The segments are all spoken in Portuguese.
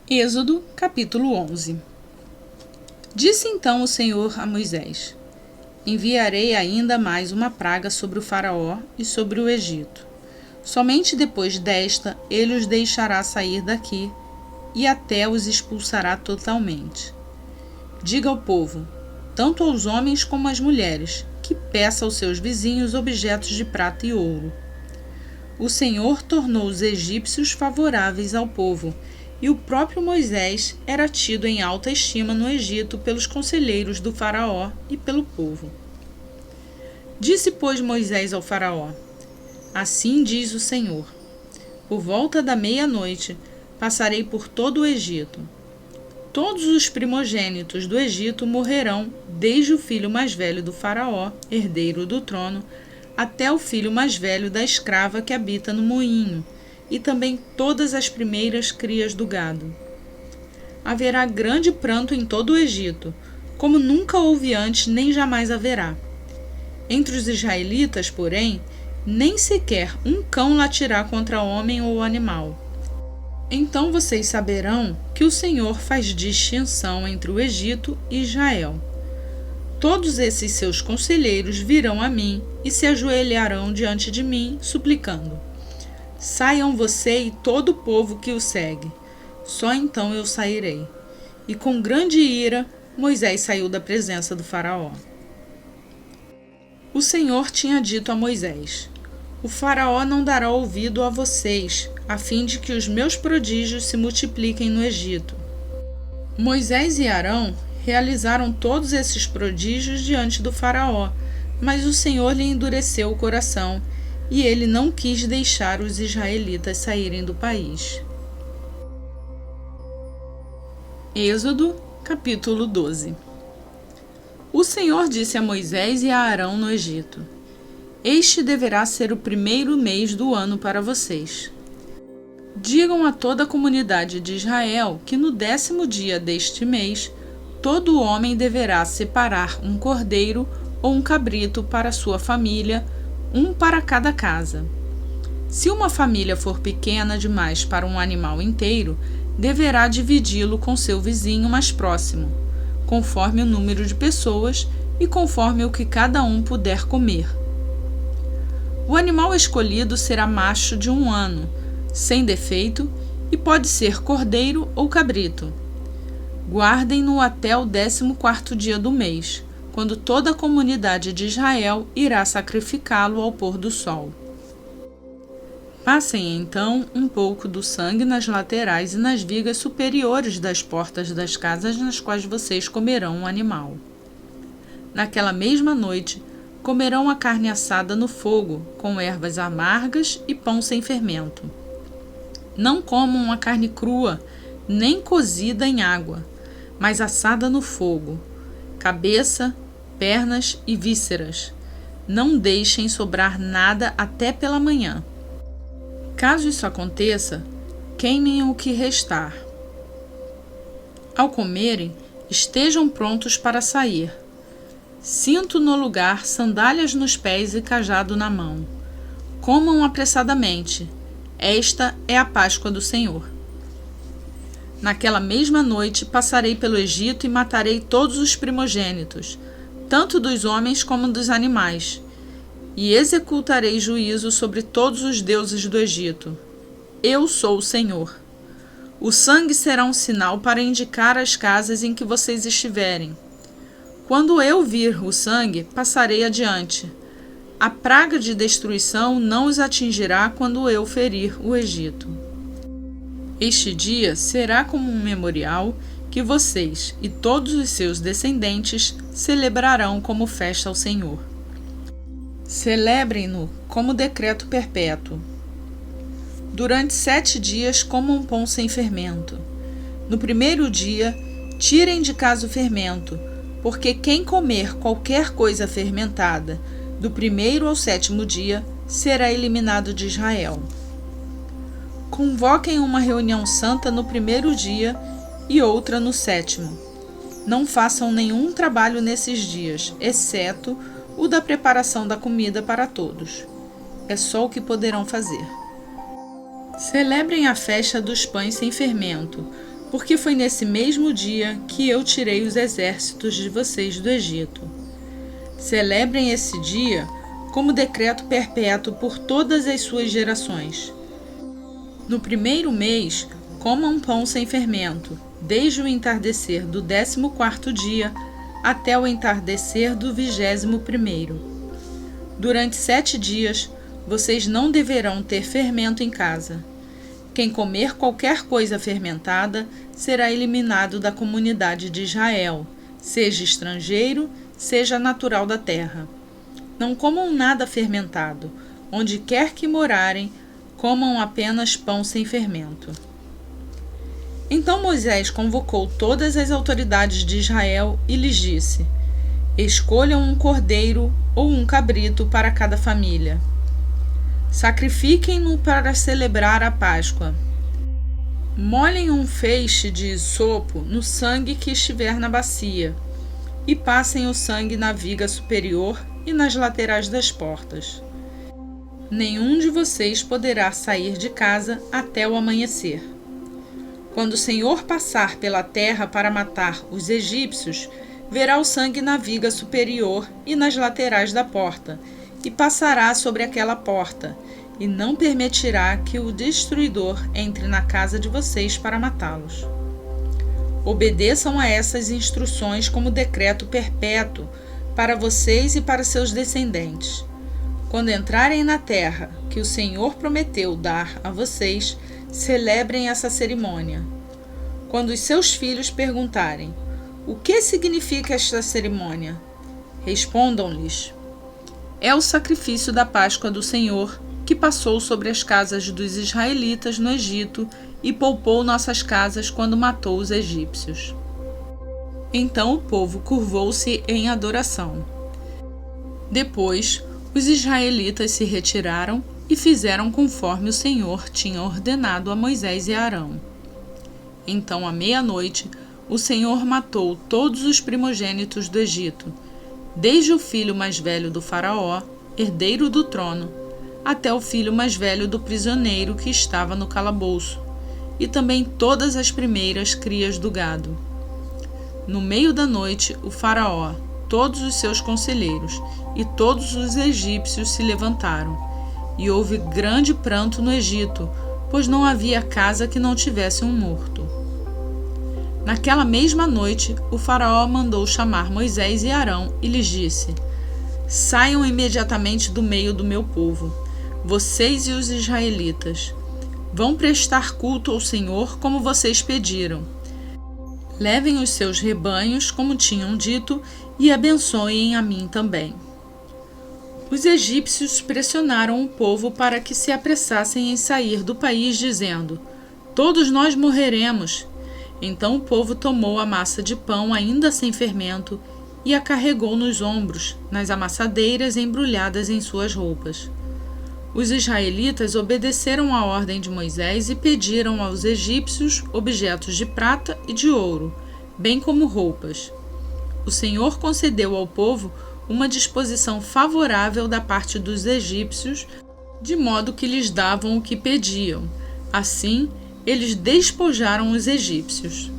Êxodo, capítulo 11. Disse então o Senhor a Moisés: Enviarei ainda mais uma praga sobre o Faraó e sobre o Egito. Somente depois desta ele os deixará sair daqui e até os expulsará totalmente. Diga ao povo, tanto aos homens como às mulheres, que peça aos seus vizinhos objetos de prata e ouro. O Senhor tornou os egípcios favoráveis ao povo, e o próprio Moisés era tido em alta estima no Egito pelos conselheiros do Faraó e pelo povo. Disse, pois, Moisés ao Faraó: Assim diz o Senhor: Por volta da meia-noite passarei por todo o Egito. Todos os primogênitos do Egito morrerão, desde o filho mais velho do Faraó, herdeiro do trono, até o filho mais velho da escrava que habita no moinho, e também todas as primeiras crias do gado. Haverá grande pranto em todo o Egito, como nunca houve antes nem jamais haverá. Entre os israelitas, porém, nem sequer um cão latirá contra homem ou animal. Então vocês saberão que o Senhor faz distinção entre o Egito e Israel. Todos esses seus conselheiros virão a mim e se ajoelharão diante de mim, suplicando: Saiam você e todo o povo que o segue. Só então eu sairei. E com grande ira, Moisés saiu da presença do Faraó. O Senhor tinha dito a Moisés: O Faraó não dará ouvido a vocês, a fim de que os meus prodígios se multipliquem no Egito. Moisés e Arão realizaram todos esses prodígios diante do Faraó, mas o Senhor lhe endureceu o coração, e ele não quis deixar os israelitas saírem do país. Êxodo, capítulo 12. O Senhor disse a Moisés e a Arão no Egito: Este deverá ser o primeiro mês do ano para vocês. Digam a toda a comunidade de Israel que no 10º dia deste mês, todo homem deverá separar um cordeiro ou um cabrito para sua família, um para cada casa. Se uma família for pequena demais para um animal inteiro, deverá dividi-lo com seu vizinho mais próximo, conforme o número de pessoas e conforme o que cada um puder comer. O animal escolhido será macho de 1 ano, sem defeito, e pode ser cordeiro ou cabrito. Guardem-no até o 14º dia do mês, quando toda a comunidade de Israel irá sacrificá-lo ao pôr do sol. Passem então um pouco do sangue nas laterais e nas vigas superiores das portas das casas nas quais vocês comerão o animal. Naquela mesma noite, comerão a carne assada no fogo, com ervas amargas e pão sem fermento. Não comam a carne crua, nem cozida em água, mas assada no fogo, cabeça, pernas e vísceras. Não deixem sobrar nada até pela manhã. Caso isso aconteça, queimem o que restar. Ao comerem, estejam prontos para sair. Cinto no lugar, sandálias nos pés e cajado na mão. Comam apressadamente. Esta é a Páscoa do Senhor. Naquela mesma noite passarei pelo Egito e matarei todos os primogênitos, tanto dos homens como dos animais, e executarei juízo sobre todos os deuses do Egito. Eu sou o Senhor. O sangue será um sinal para indicar as casas em que vocês estiverem. Quando eu vir o sangue, passarei adiante. A praga de destruição não os atingirá quando eu ferir o Egito. Este dia será como um memorial que vocês e todos os seus descendentes celebrarão como festa ao Senhor. Celebrem-no como decreto perpétuo. Durante 7 dias comam pão sem fermento. No primeiro dia, tirem de casa o fermento, porque quem comer qualquer coisa fermentada, do 1º ao 7º dia, será eliminado de Israel. Convoquem uma reunião santa no 1º dia e outra no 7º. Não façam nenhum trabalho nesses dias, exceto o da preparação da comida para todos. É só o que poderão fazer. Celebrem a festa dos pães sem fermento, porque foi nesse mesmo dia que eu tirei os exércitos de vocês do Egito. Celebrem esse dia como decreto perpétuo por todas as suas gerações. No primeiro mês, comam pão sem fermento, desde o entardecer do 14º dia até o entardecer do 21º. Durante 7 dias, vocês não deverão ter fermento em casa. Quem comer qualquer coisa fermentada será eliminado da comunidade de Israel, seja estrangeiro, seja natural da terra. Não comam nada fermentado. Onde quer que morarem, comam apenas pão sem fermento. Então Moisés convocou todas as autoridades de Israel e lhes disse: escolham um cordeiro ou um cabrito para cada família. Sacrifiquem-no para celebrar a Páscoa. Molhem um feixe de hisopo no sangue que estiver na bacia e passem o sangue na viga superior e nas laterais das portas. Nenhum de vocês poderá sair de casa até o amanhecer. Quando o Senhor passar pela terra para matar os egípcios, verá o sangue na viga superior e nas laterais da porta, e passará sobre aquela porta, e não permitirá que o destruidor entre na casa de vocês para matá-los. Obedeçam a essas instruções como decreto perpétuo para vocês e para seus descendentes. Quando entrarem na terra que o Senhor prometeu dar a vocês, celebrem essa cerimônia. Quando os seus filhos perguntarem: o que significa esta cerimônia? Respondam-lhes: é o sacrifício da Páscoa do Senhor, que passou sobre as casas dos israelitas no Egito e poupou nossas casas quando matou os egípcios. Então o povo curvou-se em adoração. Depois, os israelitas se retiraram e fizeram conforme o Senhor tinha ordenado a Moisés e a Arão. Então, à meia-noite, o Senhor matou todos os primogênitos do Egito, desde o filho mais velho do faraó, herdeiro do trono, até o filho mais velho do prisioneiro que estava no calabouço, e também todas as primeiras crias do gado. No meio da noite, o faraó, todos os seus conselheiros e todos os egípcios se levantaram, e houve grande pranto no Egito, pois não havia casa que não tivesse um morto. Naquela mesma noite, o faraó mandou chamar Moisés e Arão e lhes disse: saiam imediatamente do meio do meu povo, vocês e os israelitas. Vão prestar culto ao Senhor como vocês pediram. Levem os seus rebanhos, como tinham dito, e abençoem a mim também. Os egípcios pressionaram o povo para que se apressassem em sair do país, dizendo: todos nós morreremos. Então o povo tomou a massa de pão ainda sem fermento e a carregou nos ombros, nas amassadeiras embrulhadas em suas roupas. Os israelitas obedeceram à ordem de Moisés e pediram aos egípcios objetos de prata e de ouro, bem como roupas. O Senhor concedeu ao povo uma disposição favorável da parte dos egípcios, de modo que lhes davam o que pediam. Assim, eles despojaram os egípcios.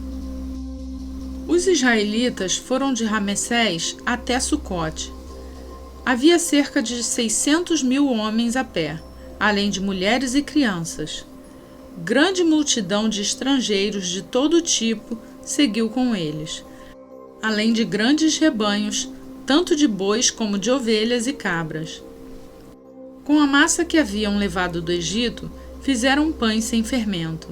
Os israelitas foram de Ramessés até Sucote. Havia cerca de 600.000 homens a pé, além de mulheres e crianças. Grande multidão de estrangeiros de todo tipo seguiu com eles, além de grandes rebanhos, tanto de bois como de ovelhas e cabras. Com a massa que haviam levado do Egito, fizeram pães sem fermento.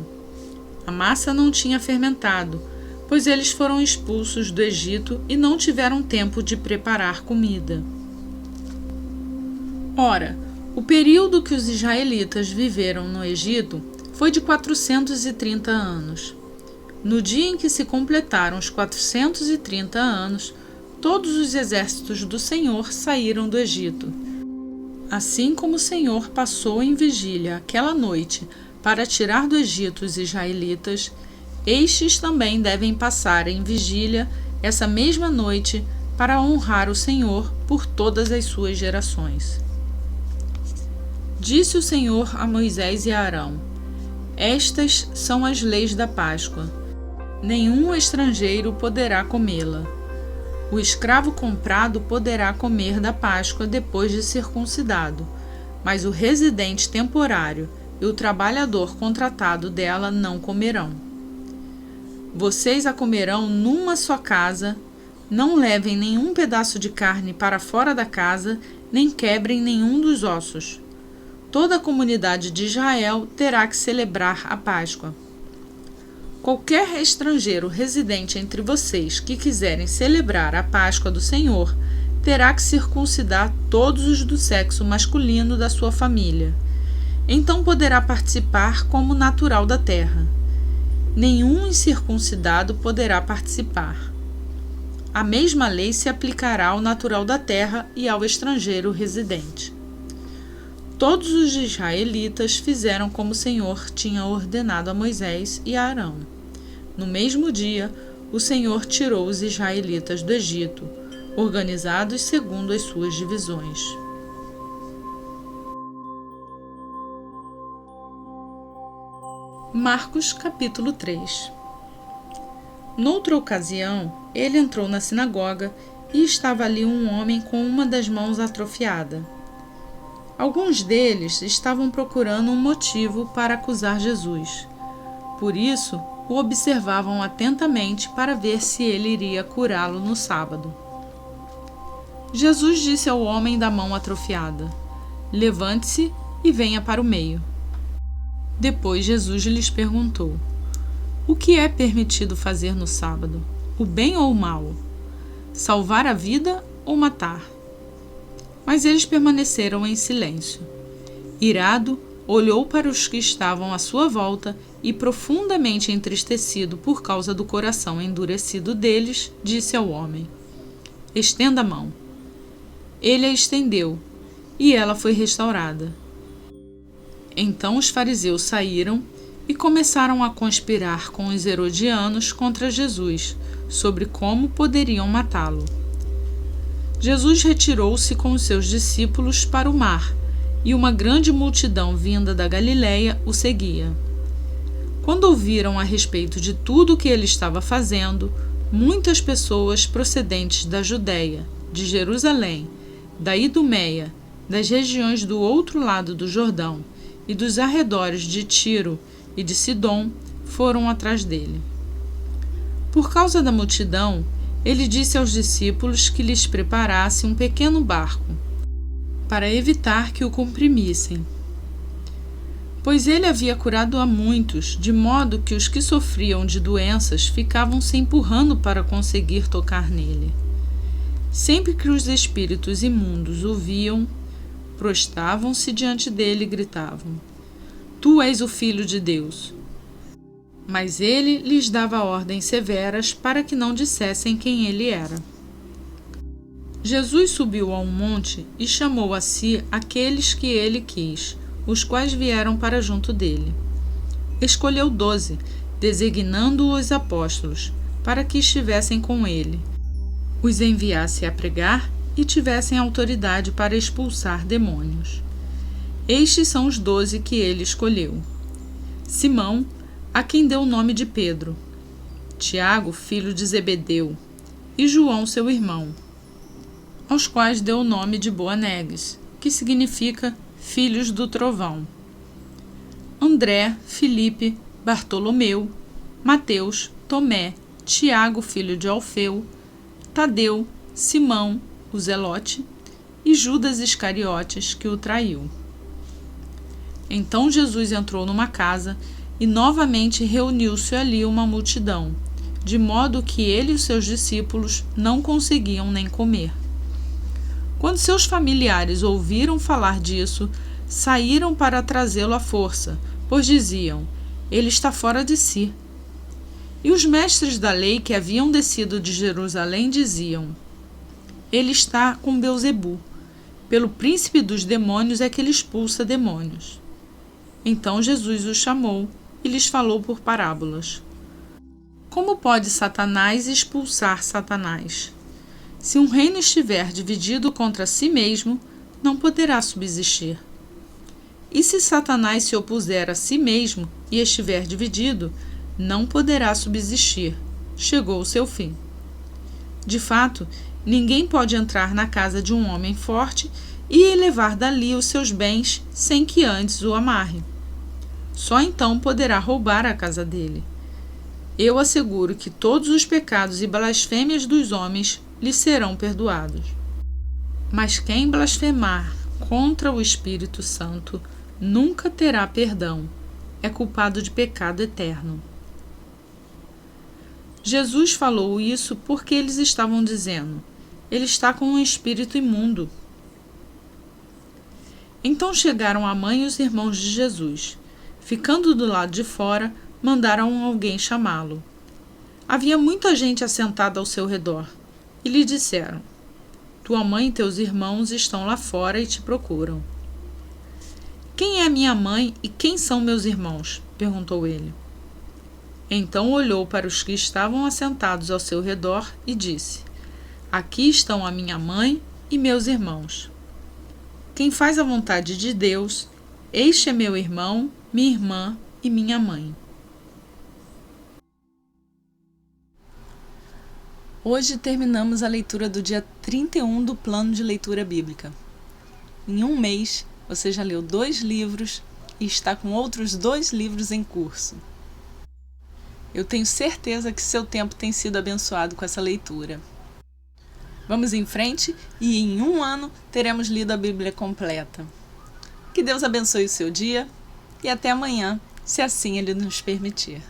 A massa não tinha fermentado, pois eles foram expulsos do Egito e não tiveram tempo de preparar comida. Ora, o período que os israelitas viveram no Egito foi de 430 anos. No dia em que se completaram os 430 anos, todos os exércitos do Senhor saíram do Egito. Assim como o Senhor passou em vigília aquela noite para tirar do Egito os israelitas, estes também devem passar em vigília essa mesma noite para honrar o Senhor por todas as suas gerações. Disse o Senhor a Moisés e a Arão: estas são as leis da Páscoa. Nenhum estrangeiro poderá comê-la. O escravo comprado poderá comer da Páscoa depois de circuncidado, mas o residente temporário e o trabalhador contratado dela não comerão. Vocês a comerão numa só casa. Não levem nenhum pedaço de carne para fora da casa, nem quebrem nenhum dos ossos. Toda a comunidade de Israel terá que celebrar a Páscoa. Qualquer estrangeiro residente entre vocês que quiserem celebrar a Páscoa do Senhor terá que circuncidar todos os do sexo masculino da sua família. Então poderá participar como natural da terra. Nenhum incircuncidado poderá participar. A mesma lei se aplicará ao natural da terra e ao estrangeiro residente. Todos os israelitas fizeram como o Senhor tinha ordenado a Moisés e a Arão. No mesmo dia, o Senhor tirou os israelitas do Egito, organizados segundo as suas divisões. Marcos capítulo 3. Noutra ocasião, ele entrou na sinagoga e estava ali um homem com uma das mãos atrofiada. Alguns deles estavam procurando um motivo para acusar Jesus. Por isso, o observavam atentamente para ver se ele iria curá-lo no sábado. Jesus disse ao homem da mão atrofiada: "Levante-se e venha para o meio." Depois Jesus lhes perguntou: "O que é permitido fazer no sábado? O bem ou o mal? Salvar a vida ou matar?" Mas eles permaneceram em silêncio. Irado, olhou para os que estavam à sua volta e, profundamente entristecido por causa do coração endurecido deles, disse ao homem: "Estenda a mão." Ele a estendeu, e ela foi restaurada. Então os fariseus saíram e começaram a conspirar com os herodianos contra Jesus, sobre como poderiam matá-lo. Jesus retirou-se com os seus discípulos para o mar, e uma grande multidão vinda da Galiléia o seguia. Quando ouviram a respeito de tudo o que ele estava fazendo, muitas pessoas procedentes da Judéia, de Jerusalém, da Idumeia, das regiões do outro lado do Jordão e dos arredores de Tiro e de Sidom foram atrás dele. Por causa da multidão, ele disse aos discípulos que lhes preparasse um pequeno barco, para evitar que o comprimissem. Pois ele havia curado a muitos, de modo que os que sofriam de doenças ficavam se empurrando para conseguir tocar nele. Sempre que os espíritos imundos o viam, prostravam-se diante dele e gritavam: "Tu és o Filho de Deus." Mas ele lhes dava ordens severas para que não dissessem quem ele era. Jesus subiu a um monte e chamou a si aqueles que ele quis, os quais vieram para junto dele. Escolheu 12, designando-os apóstolos, para que estivessem com ele, os enviasse a pregar e tivessem autoridade para expulsar demônios. Estes são os 12 que ele escolheu: Simão, a quem deu o nome de Pedro; Tiago, filho de Zebedeu; e João, seu irmão, aos quais deu o nome de Boanerges, que significa filhos do trovão; André, Filipe, Bartolomeu, Mateus, Tomé, Tiago, filho de Alfeu, Tadeu, Simão, o Zelote, e Judas Iscariotes, que o traiu. Então Jesus entrou numa casa e novamente reuniu-se ali uma multidão, de modo que ele e os seus discípulos não conseguiam nem comer. Quando seus familiares ouviram falar disso, saíram para trazê-lo à força, pois diziam: "Ele está fora de si." E os mestres da lei que haviam descido de Jerusalém diziam: "Ele está com Belzebu. Pelo príncipe dos demônios é que ele expulsa demônios." Então Jesus os chamou e lhes falou por parábolas: "Como pode Satanás expulsar Satanás? Se um reino estiver dividido contra si mesmo, não poderá subsistir. E se Satanás se opuser a si mesmo e estiver dividido, não poderá subsistir. Chegou o seu fim. De fato, ninguém pode entrar na casa de um homem forte e levar dali os seus bens sem que antes o amarre. Só então poderá roubar a casa dele. Eu asseguro que todos os pecados e blasfêmias dos homens lhe serão perdoados. Mas quem blasfemar contra o Espírito Santo nunca terá perdão. É culpado de pecado eterno. Jesus falou isso porque eles estavam dizendo: ele está com um espírito imundo. Então chegaram a mãe e os irmãos de Jesus. Ficando do lado de fora, mandaram alguém chamá-lo. Havia muita gente assentada ao seu redor, e lhe disseram: tua mãe e teus irmãos estão lá fora e te procuram. Quem é minha mãe e quem são meus irmãos? Perguntou ele. Então olhou para os que estavam assentados ao seu redor e disse: aqui estão a minha mãe e meus irmãos. Quem faz a vontade de Deus, este é meu irmão, minha irmã e minha mãe. Hoje terminamos a leitura do dia 31 do plano de leitura bíblica. Em um mês, você já leu 2 livros e está com outros 2 livros em curso. Eu tenho certeza que seu tempo tem sido abençoado com essa leitura. Vamos em frente e em um ano teremos lido a Bíblia completa. Que Deus abençoe o seu dia e até amanhã, se assim Ele nos permitir.